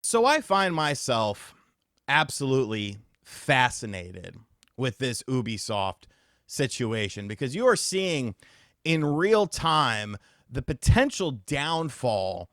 So I find myself absolutely fascinated with this Ubisoft situation because you are seeing in real time the potential downfall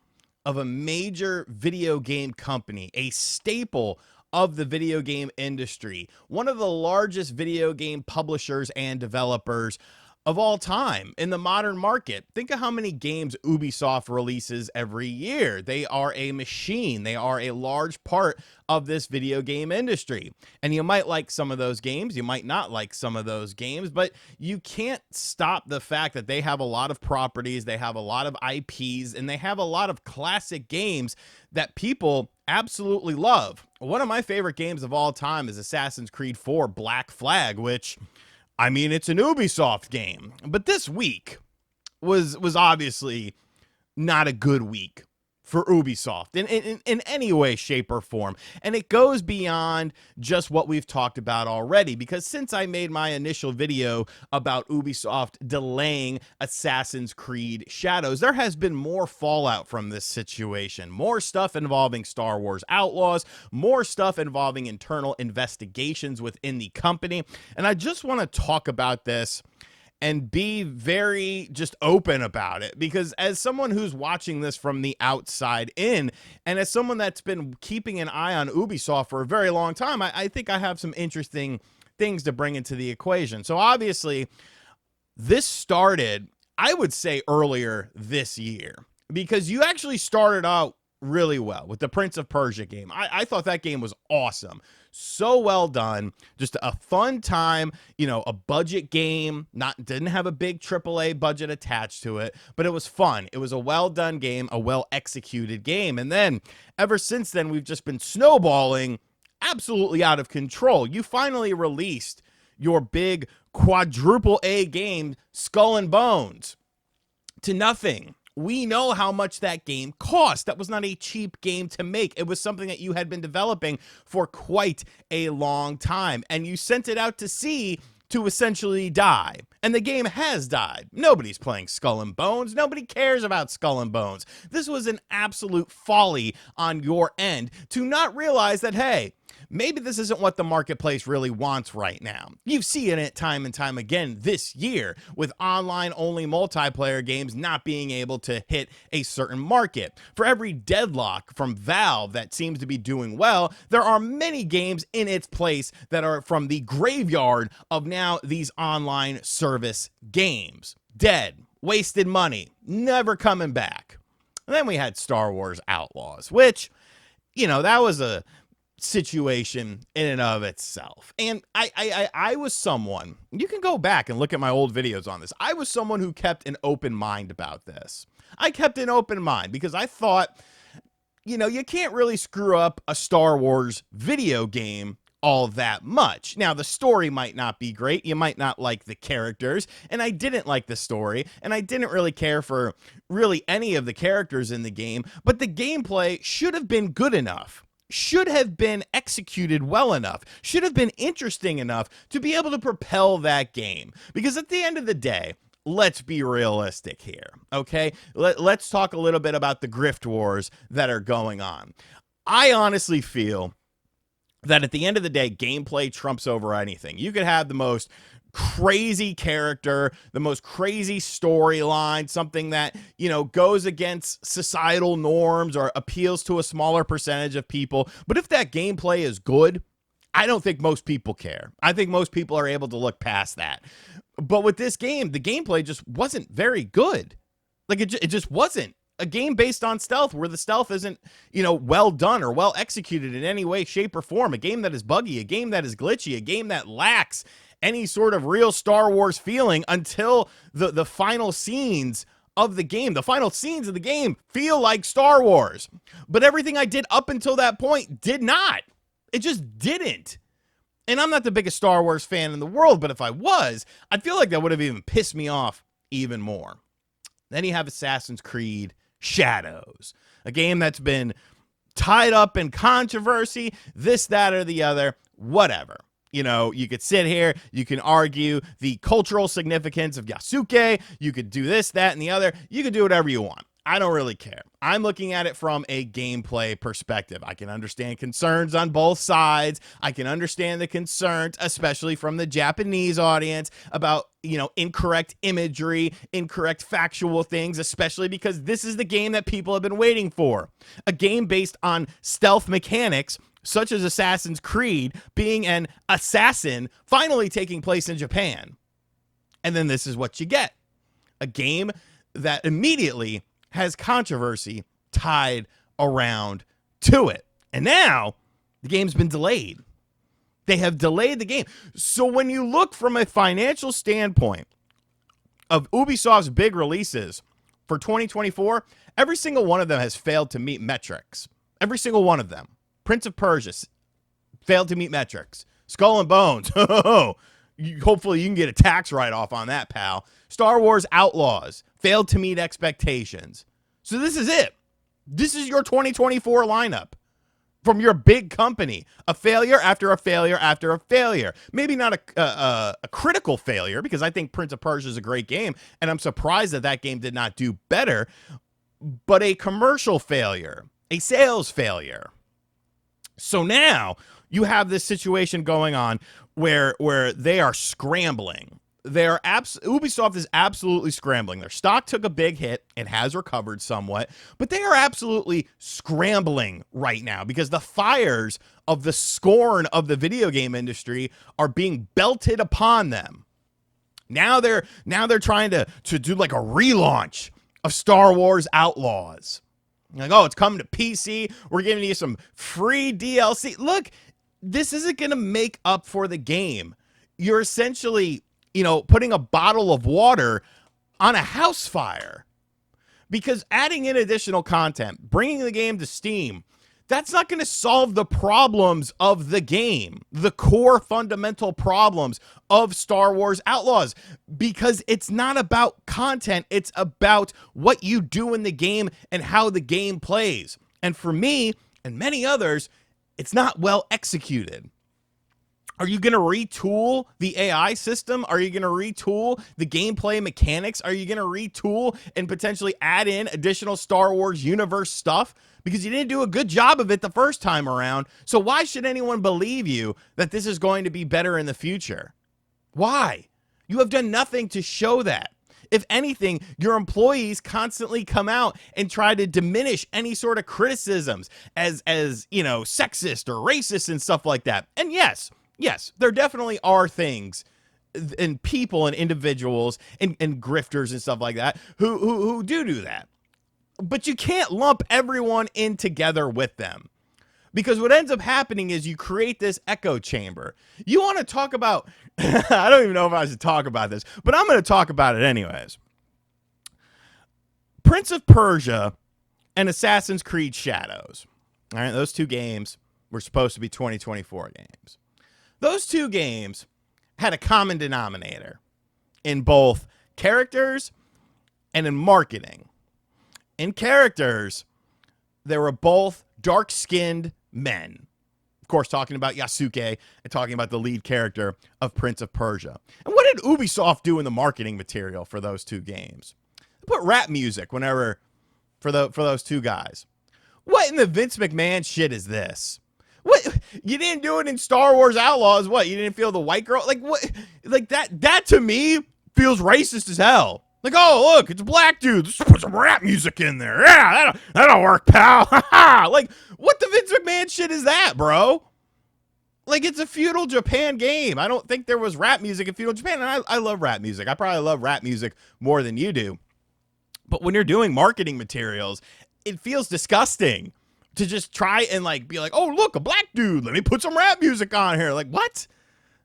of a major video game company, a staple of the video game industry, one of the largest video game publishers and developers of all time in the modern market. Think of how many games Ubisoft releases every year. They are a machine. They are a large part of this video game industry. And you might like some of those games. You might not like some of those games, but you can't stop the fact that they have a lot of properties, they have a lot of IPs, and they have a lot of classic games that people absolutely love. One of my favorite games of all time is Assassin's Creed 4 Black Flag, which, I mean, it's an Ubisoft game. But this week was obviously not a good week for Ubisoft in any way, shape, or form. And it goes beyond just what we've talked about already, because since I made my initial video about Ubisoft delaying Assassin's Creed Shadows, there has been more fallout from this situation. More stuff involving Star Wars Outlaws, more stuff involving internal investigations within the company. And I just want to talk about this and be very just open about it, because as someone who's watching this from the outside in, and as someone that's been keeping an eye on Ubisoft for a very long time, I think I have some interesting things to bring into the equation. So obviously, this started, I would say, earlier this year, because you actually started out really well with the Prince of Persia game. I thought that game was awesome. So well done. Just a fun time, you know, a budget game, didn't have a big AAA budget attached to it, but it was fun. It was a well done game, a well executed game. And then ever since then, we've just been snowballing absolutely out of control. You finally released your big quadruple A game, Skull and Bones, to nothing. We know how much that game cost. That was not a cheap game to make. It was something that you had been developing for quite a long time, and you sent it out to sea to essentially die. And the game has died. Nobody's playing Skull and Bones. Nobody cares about Skull and Bones. This was an absolute folly on your end to not realize that, hey, maybe this isn't what the marketplace really wants right now. You've seen it time and time again this year with online-only multiplayer games not being able to hit a certain market. For every deadlock from Valve that seems to be doing well, there are many games in its place that are from the graveyard of now these online service games. Dead, wasted money, never coming back. And then we had Star Wars Outlaws, which, you know, that was a situation in and of itself. And I was someone, you can go back and look at my old videos on this. I was someone who kept an open mind about this. I kept an open mind because I thought, you know, you can't really screw up a Star Wars video game all that much. Now, the story might not be great. You might not like the characters, and I didn't like the story, and I didn't really care for really any of the characters in the game, but the gameplay should have been good enough, should have been executed well enough, should have been interesting enough to be able to propel that game. Because at the end of the day, let's be realistic here, okay? Let's talk a little bit about the grift wars that are going on. I honestly feel that at the end of the day, gameplay trumps over anything. You could have the most crazy character, the most crazy storyline, something that, you know, goes against societal norms or appeals to a smaller percentage of people. But if that gameplay is good, I don't think most people care. I think most people are able to look past that. But with this game, the gameplay just wasn't very good. Like, it just wasn't. A game based on stealth where the stealth isn't, you know, well done or well executed in any way, shape, or form. A game that is buggy, a game that is glitchy, a game that lacks any sort of real Star Wars feeling until the final scenes of the game. The final scenes of the game feel like Star Wars. But everything I did up until that point did not. It just didn't. And I'm not the biggest Star Wars fan in the world, but if I was, I feel like that would have even pissed me off even more. Then you have Assassin's Creed Shadows, a game that's been tied up in controversy, this, that, or the other, whatever. You know, you could sit here, you can argue the cultural significance of Yasuke, you could do this, that, and the other, you could do whatever you want. I don't really care. I'm looking at it from a gameplay perspective. I can understand concerns on both sides. I can understand the concerns, especially from the Japanese audience, about, incorrect imagery, incorrect factual things, especially because this is the game that people have been waiting for. A game based on stealth mechanics, such as Assassin's Creed, being an assassin, finally taking place in Japan. And then this is what you get. A game that immediately has controversy tied around to it. And now the game's been delayed. They have delayed the game. So when you look from a financial standpoint of Ubisoft's big releases for 2024, every single one of them has failed to meet metrics. Every single one of them. Prince of Persia failed to meet metrics. Skull and Bones. Hopefully you can get a tax write-off on that, pal. Star Wars Outlaws failed to meet expectations. So this is it. This is your 2024 lineup from your big company. A failure after a failure after a failure. Maybe not a critical failure, because I think Prince of Persia is a great game, and I'm surprised that that game did not do better, but a commercial failure, a sales failure. So now you have this situation going on where they are scrambling. Ubisoft is absolutely scrambling. Their stock took a big hit. It has recovered somewhat, but they are absolutely scrambling right now because the fires of the scorn of the video game industry are being belted upon them. Now they're trying to do like a relaunch of Star Wars Outlaws. Like, oh, it's coming to PC. We're giving you some free DLC. Look, this isn't going to make up for the game. You're essentially, putting a bottle of water on a house fire, because adding in additional content, bringing the game to Steam, that's not going to solve the problems of the game, the core fundamental problems of Star Wars Outlaws, because it's not about content. It's about what you do in the game and how the game plays. And for me and many others, it's not well executed. Are you going to retool the AI system? Are you going to retool the gameplay mechanics? Are you going to retool and potentially add in additional Star Wars universe stuff? Because you didn't do a good job of it the first time around. So why should anyone believe you that this is going to be better in the future? Why? You have done nothing to show that. If anything, your employees constantly come out and try to diminish any sort of criticisms as sexist or racist and stuff like that. And yes, there definitely are things and people and individuals and grifters and stuff like that who do that. But you can't lump everyone in together with them, because what ends up happening is you create this echo chamber. You want to talk about, I don't even know if I should talk about this, but I'm going to talk about it anyways. Prince of Persia and Assassin's Creed Shadows. All right, those two games were supposed to be 2024 games. Those two games had a common denominator in both characters and in marketing. In characters, they were both dark-skinned men. Of course, talking about Yasuke and talking about the lead character of Prince of Persia. And what did Ubisoft do in the marketing material for those two games? They put rap music for those two guys. What in the Vince McMahon shit is this? What, you didn't do it in Star Wars Outlaws? What, you didn't feel the white girl? Like what? Like that to me feels racist as hell. Like, oh, look, it's a black dude. Let's put some rap music in there. Yeah, that'll work, pal. Like, what the Vince McMahon shit is that, bro? Like, it's a feudal Japan game. I don't think there was rap music in feudal Japan. And I love rap music. I probably love rap music more than you do. But when you're doing marketing materials, it feels disgusting to just try and be like, oh, look, a black dude. Let me put some rap music on here. Like, what?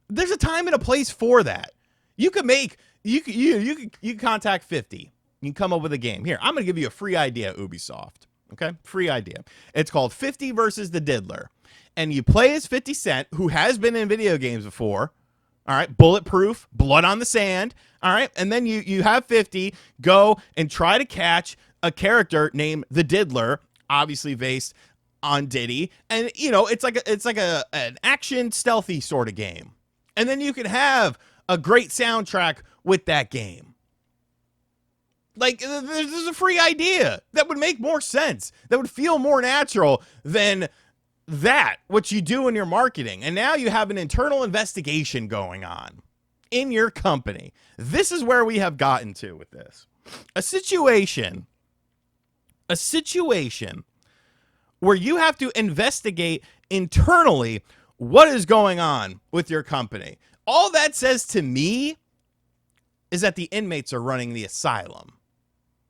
There's a time and a place for that. You could make... You can contact 50. You can come up with a game. Here, I'm going to give you a free idea, Ubisoft. Okay? Free idea. It's called 50 versus the Diddler. And you play as 50 Cent, who has been in video games before. All right? Bulletproof, blood on the sand. All right? And then you have 50 go and try to catch a character named the Diddler, obviously based on Diddy. And, it's like an action stealthy sort of game. And then you can have a great soundtrack with that game. Like, this is a free idea that would make more sense, that would feel more natural than that, what you do in your marketing. And now you have an internal investigation going on in your company. This is where we have gotten to with this. A situation where you have to investigate internally what is going on with your company. All that says to me is that the inmates are running the asylum.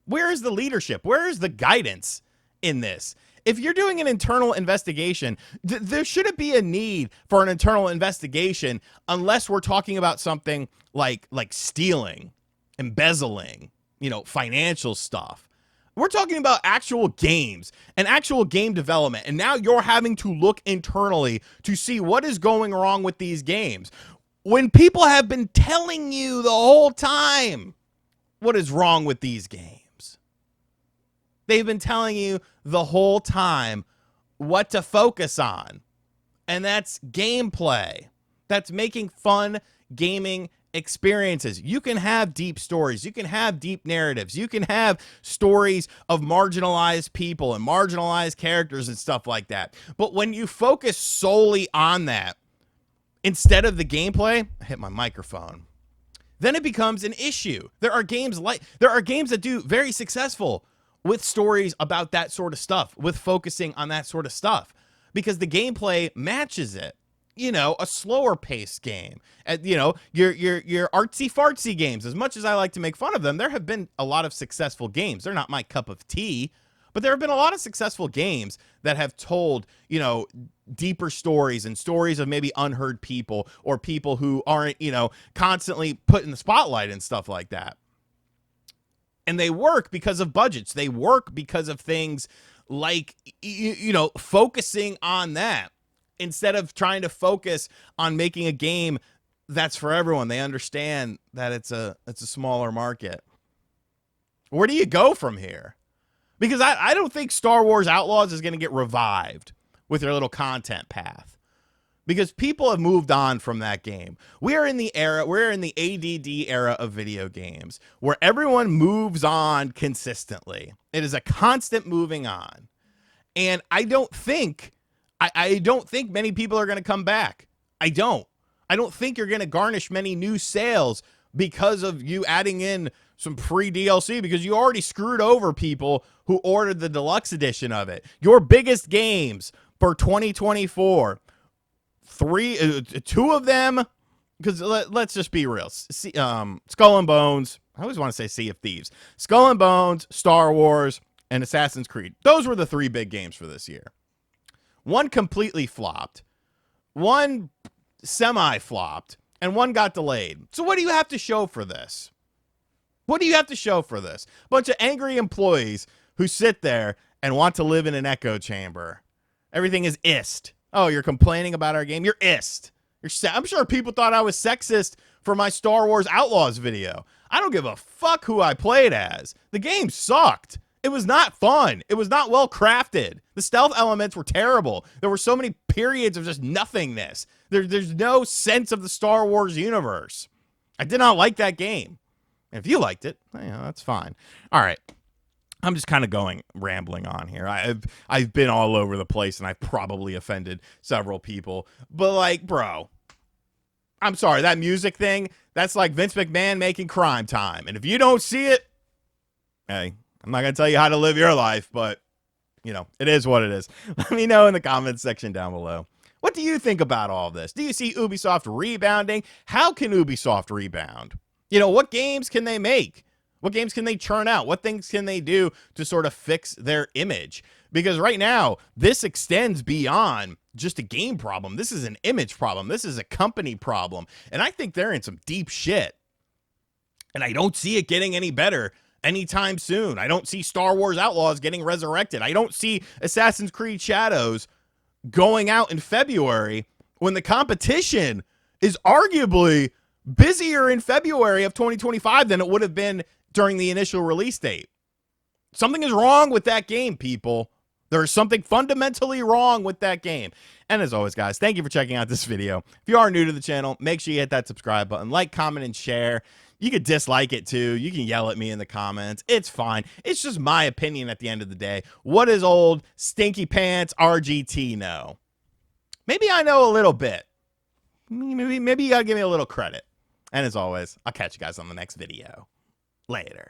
Where is the leadership? Where is the guidance in this? If you're doing an internal investigation, there shouldn't be a need for an internal investigation unless we're talking about something like stealing, embezzling, financial stuff. We're talking about actual games and actual game development. And now you're having to look internally to see what is going wrong with these games. When people have been telling you the whole time what is wrong with these games. They've been telling you the whole time what to focus on. And that's gameplay. That's making fun gaming experiences. You can have deep stories. You can have deep narratives. You can have stories of marginalized people and marginalized characters and stuff like that. But when you focus solely on that instead of the gameplay, I hit my microphone, then it becomes an issue. There are games that do very successful with stories about that sort of stuff, with focusing on that sort of stuff, because the gameplay matches it. A slower paced game. Your artsy fartsy games, as much as I like to make fun of them, there have been a lot of successful games. They're not my cup of tea, but there have been a lot of successful games that have told, deeper stories and stories of maybe unheard people or people who aren't, constantly put in the spotlight and stuff like that. And they work because of budgets. They work because of things like, focusing on that instead of trying to focus on making a game that's for everyone. They understand that it's a smaller market. Where do you go from here? Because I don't think Star Wars Outlaws is going to get revived with their little content path. Because people have moved on from that game. We're in the ADD era of video games where everyone moves on consistently. It is a constant moving on. And I don't think many people are going to come back. I don't think you're going to garnish many new sales because of you adding in some free DLC, because you already screwed over people who ordered the deluxe edition of it. Your biggest games for 2024, two of them, because let's just be real. Skull and Bones. I always want to say Sea of Thieves. Skull and Bones, Star Wars, and Assassin's Creed. Those were the three big games for this year. One completely flopped. One semi-flopped. And one got delayed. So what do you have to show for this? What do you have to show for this? A bunch of angry employees who sit there and want to live in an echo chamber. Everything is ist. Oh, you're complaining about our game? You're ist. I'm sure people thought I was sexist for my Star Wars Outlaws video. I don't give a fuck who I played as. The game sucked. It was not fun. It was not well crafted. The stealth elements were terrible. There were so many periods of just nothingness. There's no sense of the Star Wars universe. I did not like that game. If you liked it, that's fine. All right. I'm just kind of rambling on here. I've been all over the place and I've probably offended several people. But bro, I'm sorry, that music thing, that's like Vince McMahon making Crime Time. And if you don't see it, hey, I'm not going to tell you how to live your life, but it is what it is. Let me know in the comments section down below. What do you think about all this? Do you see Ubisoft rebounding? How can Ubisoft rebound? What games can they make? What games can they churn out? What things can they do to sort of fix their image? Because right now, this extends beyond just a game problem. This is an image problem. This is a company problem. And I think they're in some deep shit. And I don't see it getting any better anytime soon. I don't see Star Wars Outlaws getting resurrected. I don't see Assassin's Creed Shadows going out in February when the competition is arguably busier in February of 2025 than it would have been during the initial release date. Something is wrong with that game, people. There is something fundamentally wrong with that game. And as always, guys, thank you for checking out this video. If you are new to the channel, make sure you hit that subscribe button, like, comment, and share. You could dislike it too. You can yell at me in the comments. It's fine. It's just my opinion at the end of the day. What does old Stinky Pants RGT know? Maybe I know a little bit. Maybe you gotta give me a little credit. And as always, I'll catch you guys on the next video. Later.